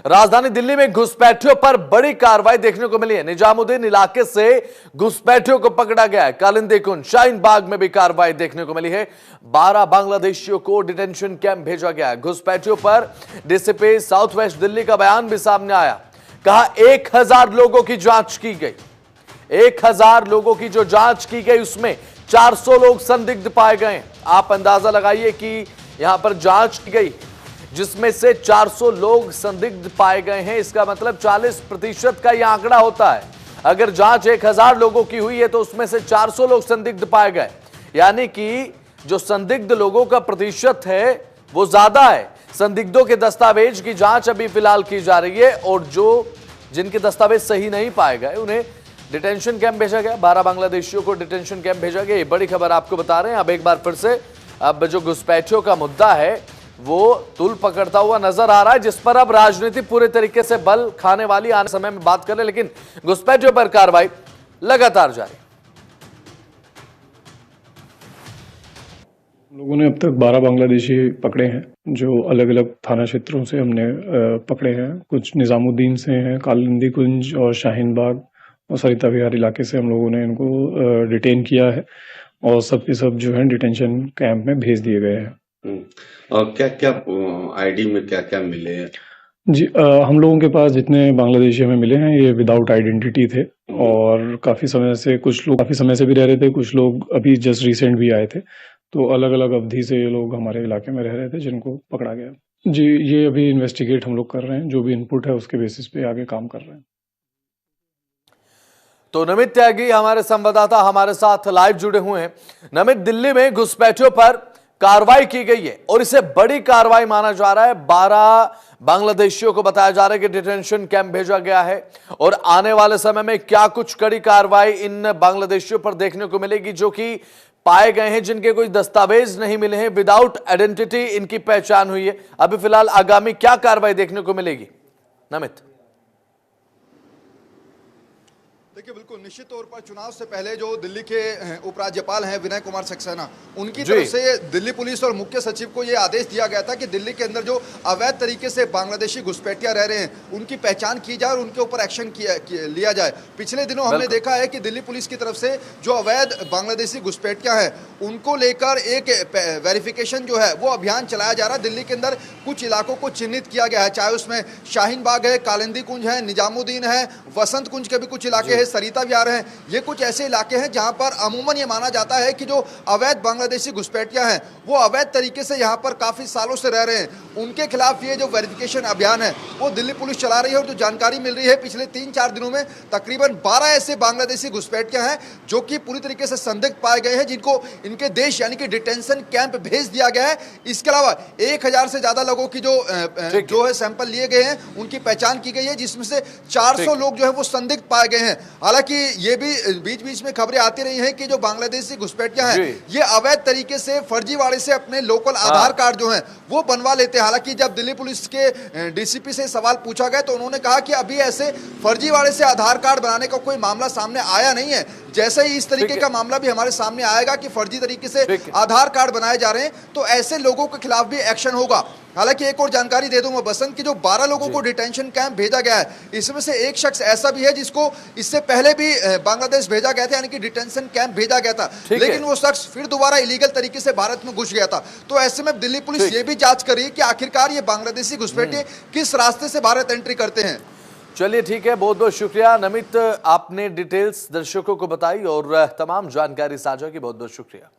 राजधानी दिल्ली में घुसपैठियों पर बड़ी कार्रवाई देखने को मिली है। निजामुद्दीन इलाके से घुसपैठियों को पकड़ा गया है। कालिंदी कुंज, शाहीन बाग में भी कार्रवाई देखने को मिली है। 12 बांग्लादेशियों को डिटेंशन कैंप भेजा गया है। घुसपैठियों पर डीसीपी साउथ वेस्ट दिल्ली का बयान भी सामने आया। कहा 1000 लोगों की जांच की गई। 1000 लोगों की जो जांच की गई उसमें 400 लोग संदिग्ध पाए गए। आप अंदाजा लगाइए कि यहां पर जांच की गई जिसमें से 400 लोग संदिग्ध पाए गए हैं। इसका मतलब 40% का यह आंकड़ा होता है। अगर जांच 1000 लोगों की हुई है तो उसमें से 400 लोग संदिग्ध पाए गए, यानी कि जो संदिग्ध लोगों का प्रतिशत है वो ज्यादा है। संदिग्धों के दस्तावेज की जांच अभी फिलहाल की जा रही है और जो जिनके दस्तावेज सही नहीं पाए गए उन्हें डिटेंशन कैंप भेजा गया। 12 बांग्लादेशियों को डिटेंशन कैंप भेजा गया। ये बड़ी खबर आपको बता रहे हैं। अब एक बार फिर से अब जो घुसपैठियों का मुद्दा है वो तूल पकड़ता हुआ नजर आ रहा है, जिस पर अब राजनीति पूरे तरीके से बल खाने वाली आने समय में बात करें, लेकिन घुसपैठियों पर कार्रवाई लगातार जारी। लोगों ने अब तक 12 बांग्लादेशी पकड़े हैं, जो अलग अलग थाना क्षेत्रों से हमने पकड़े हैं। कुछ निजामुद्दीन से हैं, कालिंदी कुंज और शाहीन बाग और सरिता विहार इलाके से हम लोगों ने इनको डिटेन किया है और सब के सब जो है डिटेंशन कैंप में भेज दिए गए हैं। और क्या क्या आईडी में क्या क्या मिले हैं? जी, हम लोगों के पास जितने बांग्लादेशी हमें मिले हैं ये विदाउट आइडेंटिटी थे और काफ़ी समय से, कुछ लोग काफ़ी समय से भी रह रहे थे, कुछ लोग अभी जस्ट रिसेंट भी आए थे। तो अलग अलग अवधि से ये लोग हमारे इलाके में रह रहे थे जिनको पकड़ा गया। जी, ये अभी इन्वेस्टिगेट हम लोग कर रहे हैं। जो भी इनपुट है उसके बेसिस पे आगे काम कर रहे हैं। तो नमित त्यागी हमारे संवाददाता हमारे साथ लाइव जुड़े हुए हैं। नमित, दिल्ली में घुसपैठियों पर कार्रवाई की गई है और इसे बड़ी कार्रवाई माना जा रहा है। 12 बांग्लादेशियों को बताया जा रहा है कि डिटेंशन कैंप भेजा गया है और आने वाले समय में क्या कुछ कड़ी कार्रवाई इन बांग्लादेशियों पर देखने को मिलेगी जो कि पाए गए हैं, जिनके कोई दस्तावेज नहीं मिले हैं, विदाउट आइडेंटिटी इनकी पहचान हुई है। अभी फिलहाल आगामी क्या कार्रवाई देखने को मिलेगी नमित? देखिए, बिल्कुल निश्चित तौर पर चुनाव से पहले जो दिल्ली के उपराज्यपाल हैं विनय कुमार सक्सेना, उनकी तरफ से दिल्ली पुलिस और मुख्य सचिव को यह आदेश दिया गया था कि दिल्ली के अंदर जो अवैध तरीके से बांग्लादेशी घुसपैठिया रह रहे हैं उनकी पहचान की जाए और उनके ऊपर एक्शन लिया जाए। पिछले दिनों हमने देखा है कि दिल्ली पुलिस की तरफ से जो अवैध बांग्लादेशी घुसपैठिया हैं उनको लेकर एक वेरिफिकेशन जो है वो अभियान चलाया जा रहा है। दिल्ली के अंदर कुछ इलाकों को चिन्हित किया गया है, चाहे उसमें शाहीन बाग है, कालिंदी कुंज है, निजामुद्दीन है, वसंत कुंज के भी कुछ इलाके हैं, सरिता विहार हैं। ये कुछ ऐसे इलाके हैं जहां पर अमूमन ये माना जाता है कि जो अवैध बांग्लादेशी घुसपैठिया हैं वो अवैध तरीके से यहां पर काफी सालों से रह रहे हैं। उनके खिलाफ ये जो वेरिफिकेशन अभियान है वो दिल्ली पुलिस चला रही है और जो जानकारी मिल रही है पिछले 3-4 दिनों में तकरीबन 12 ऐसे बांग्लादेशी घुसपैठिया हैं जो कि पूरी तरीके से संदिग्ध पाए गए हैं, जिनको इनके देश यानी कि डिटेंशन कैंप भेज दिया गया है। इसके अलावा 1000 से ज्यादा लोगों की जो है सैंपल लिए गए हैं, उनकी पहचान की गई है, जिसमें से 400 लोग जो है वो संदिग्ध पाए गए हैं। हालांकि ये भी बीच बीच में खबरें आती रही हैं कि जो बांग्लादेशी घुसपैठिया हैं ये अवैध तरीके से फर्जीवाड़े से अपने लोकल आधार कार्ड जो हैं वो बनवा लेते हैं। हालांकि जब दिल्ली पुलिस के डीसीपी से सवाल पूछा गया तो उन्होंने कहा कि अभी ऐसे फर्जीवाड़े से आधार कार्ड बनाने का कोई मामला सामने आया नहीं है। जैसे ही इस तरीके का मामला भी हमारे सामने आएगा कि फर्जी तरीके से आधार कार्ड बनाए जा रहे हैं तो ऐसे लोगों के खिलाफ भी एक्शन होगा। हालांकि एक और जानकारी दे दूं मैं बसंत की, जो 12 लोगों को डिटेंशन कैंप भेजा गया है इसमें से एक शख्स ऐसा भी है जिसको इससे पहले भी बांग्लादेश भेजा गया था, यानी कि डिटेंशन कैंप भेजा गया था, लेकिन वो शख्स फिर दोबारा इलीगल तरीके से भारत में घुस गया था। तो ऐसे में दिल्ली पुलिस ये भी जांच कर रही है कि आखिरकार ये बांग्लादेशी घुसपैठिए किस रास्ते से भारत एंट्री करते हैं। चलिए ठीक है, बहुत बहुत शुक्रिया नमित, आपने डिटेल्स दर्शकों को बताई और तमाम जानकारी साझा की। बहुत बहुत शुक्रिया।